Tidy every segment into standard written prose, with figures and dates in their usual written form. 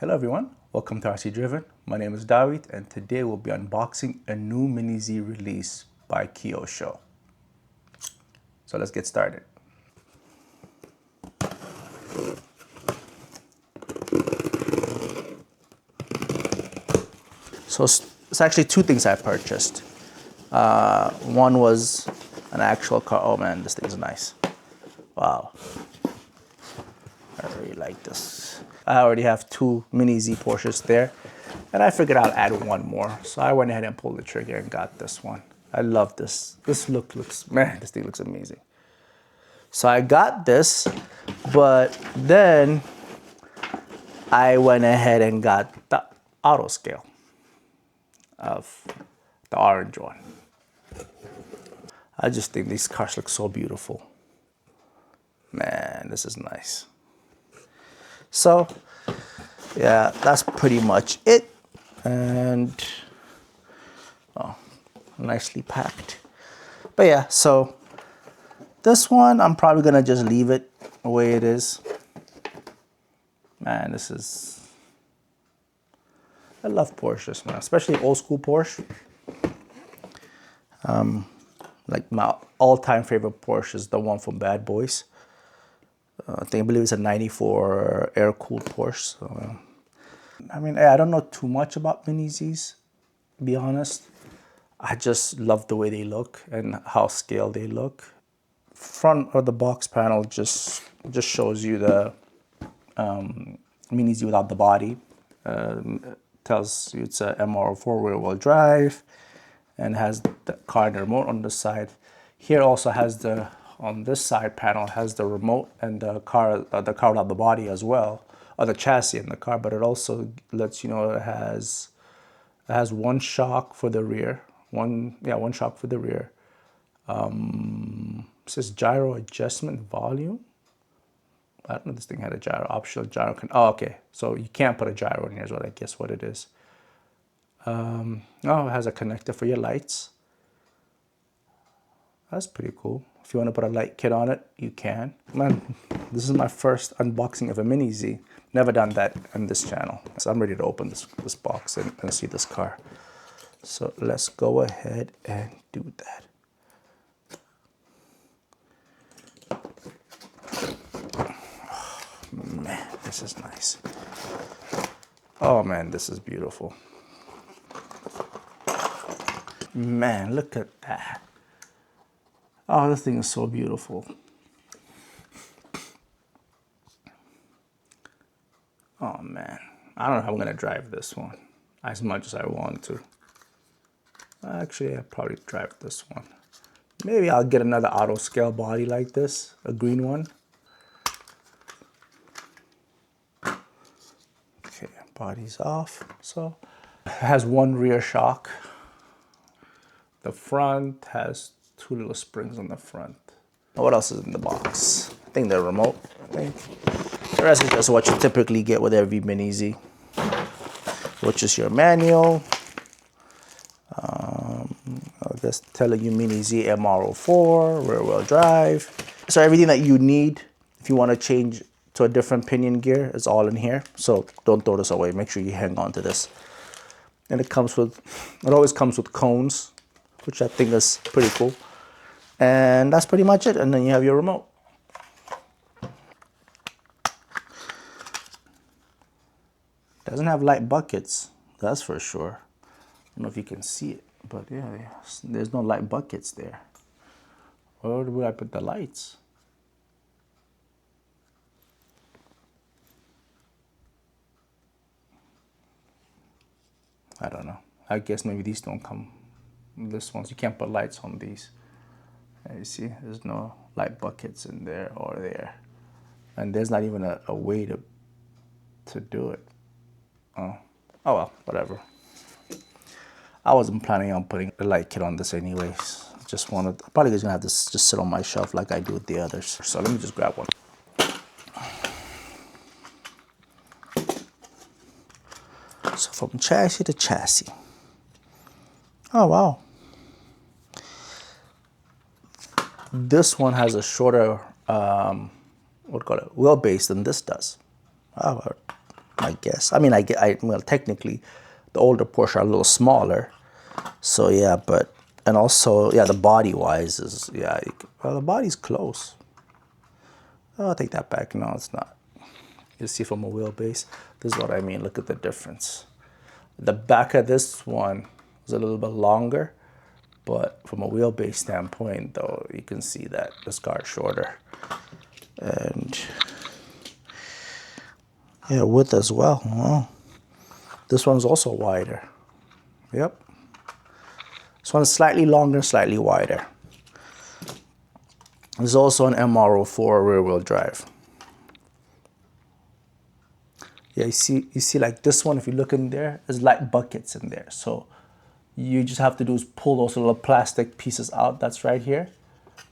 Hello everyone, welcome to RC Driven. My name is David and today we'll be unboxing a new Mini Z release by Kyosho. So let's get started. So it's actually two things I purchased. One was an actual car. Oh man, this thing's nice. Wow. I really like this. I already have two Mini Z Porsches there, and I figured I'll add one more. So I went ahead and pulled the trigger and got this one. I love this. This looks, man, this thing looks amazing. So I got this, but then I went ahead and got the auto scale of the orange one. I just think these cars look so beautiful. Man, this is nice. So, yeah, that's pretty much it. And, oh, nicely packed. But yeah, so this one, I'm probably gonna just leave it the way it is. Man, this is, I love Porsches, man, especially old school Porsche. Like my all-time favorite Porsche is the one from Bad Boys. I believe it's a 94 air-cooled Porsche. So, I mean, I don't know too much about Mini Zs, to be honest. I just love the way they look and how scaled they look. Front of the box panel just shows you the Mini Z without the body. Tells you it's a MR4 rear-wheel drive and has the car and the remote on the side. Here also has the, on this side panel, has the remote and the car without the body as well, or the chassis in the car, but it also lets you know it has one shock for the rear, one shock for the rear. It says gyro adjustment volume. I don't know if this thing had a gyro, optional gyro. Oh, okay. So you can't put a gyro in here is what I guess what it is. Oh, it has a connector for your lights. That's pretty cool. If you want to put a light kit on it, you can. Man, this is my first unboxing of a Mini Z. Never done that on this channel. So I'm ready to open this box and see this car. So let's go ahead and do that. Man, this is nice. Oh man, this is beautiful. Man, look at that. Oh, this thing is so beautiful. Oh man, I don't know how I'm gonna drive this one as much as I want to. Actually, I'll probably drive this one. Maybe I'll get another auto scale body like this, a green one. Okay, body's off. So it has one rear shock. The front has two little springs on the front. What else is in the box? I think the remote. The rest is just what you typically get with every Mini Z, which is your manual. I guess telling you Mini Z MR04, rear wheel drive. So everything that you need if you want to change to a different pinion gear is all in here. So don't throw this away. Make sure you hang on to this. And it always comes with cones, which I think is pretty cool. And that's pretty much it. And then you have your remote. Doesn't have light buckets, that's for sure. I don't know if you can see it, but yeah, there's no light buckets there. Where would I put the lights? I don't know. I guess maybe these don't come. This ones, you can't put lights on these. You see, there's no light buckets in there or there. And there's not even a way to do it. Oh well, whatever. I wasn't planning on putting a light kit on this anyways. Probably just gonna have this just sit on my shelf like I do with the others. So let me just grab one. So from chassis to chassis. Oh wow. This one has a shorter wheelbase than this does. Oh, I guess. I mean, well, technically, the older Porsche are a little smaller. So yeah, but, and also, yeah, the body-wise is, yeah, well, the body's close. Oh, I'll take that back. No, it's not. You see from a wheelbase, this is what I mean. Look at the difference. The back of this one is a little bit longer, but from a wheelbase standpoint, though, you can see that this car is shorter. And yeah, width as well. Well, this one's also wider. Yep. This one's slightly longer, slightly wider. There's also an MR04 rear-wheel drive. Yeah, you see like this one, if you look in there, there's light buckets in there. So you just have to do is pull those little plastic pieces out that's right here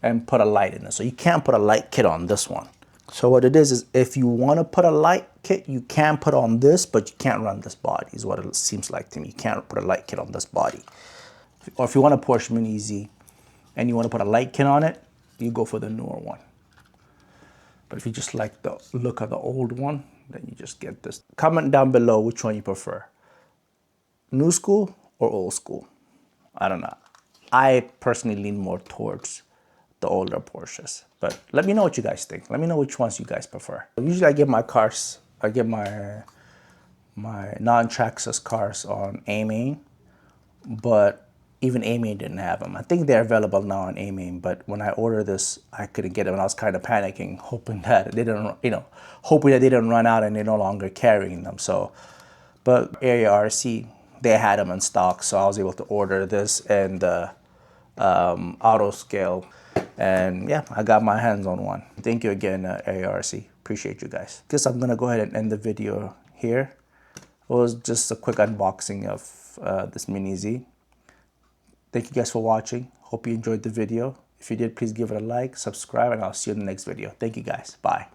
and put a light in it. So you can't put a light kit on this one. So what it is if you want to put a light kit, you can put on this, but you can't run this body, is what it seems like to me. You can't put a light kit on this body. Or if you want a Porsche Mini Z and you want to put a light kit on it, you go for the newer one. But if you just like the look of the old one, then you just get this. Comment down below which one you prefer. New school or old school? I don't know. I personally lean more towards the older Porsches. But let me know what you guys think. Let me know which ones you guys prefer. Usually I get my cars, I get my non-Traxxas cars on AMAIN, but even AMAIN didn't have them. I think they're available now on AMAIN, but when I ordered this, I couldn't get them, and I was kind of panicking, hoping that they didn't, hoping that they didn't run out and they're no longer carrying them. So, but Area RC, they had them in stock, so I was able to order this and the auto scale, and yeah, I got my hands on one. Thank you again, Area RC. Appreciate you guys. Guess I'm gonna go ahead and end the video here. It was just a quick unboxing of this Mini Z. Thank you guys for watching. Hope you enjoyed the video. If you did, please give it a like, subscribe, and I'll see you in the next video. Thank you guys. Bye.